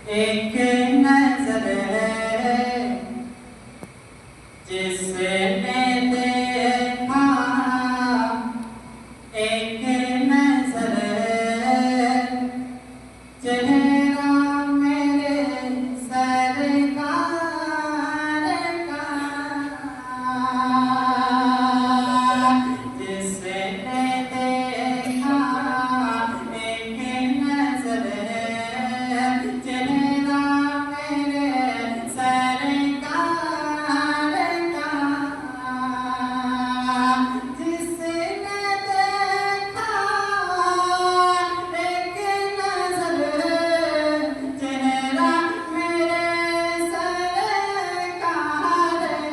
एक नजर जिसने देखा, एक नजर चेहरा मेरे सरकार का, जिसने देखा एक नजर चेहरा मेरे सरकार का, जिसने देखा एक नजर चेहरा मेरे सरकार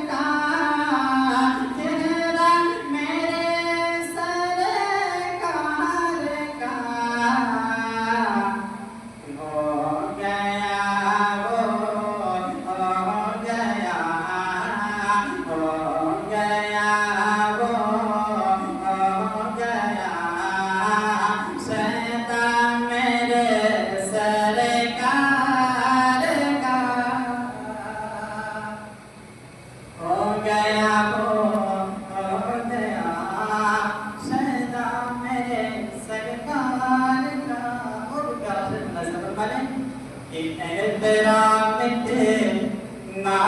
का, चेहरा मेरे सरकार का, हो गया वो, हो गया, हो गया वो, हो गया सदा मेरे सरकार का, हो गया वो, हो गया सदा मेरे सरकार का। और प्यारा से नजर मारे कि तेरा मिटे ना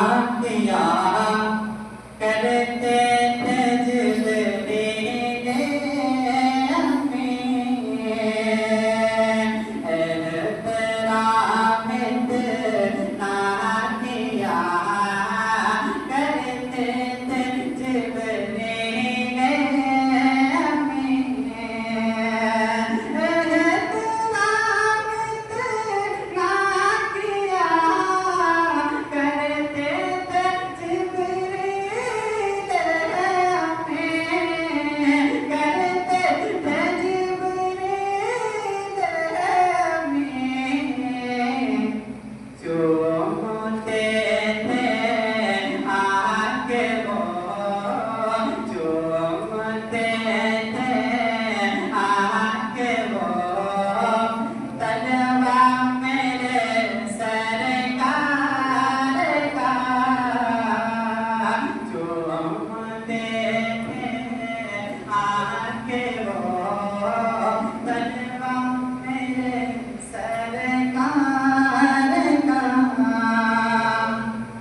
किया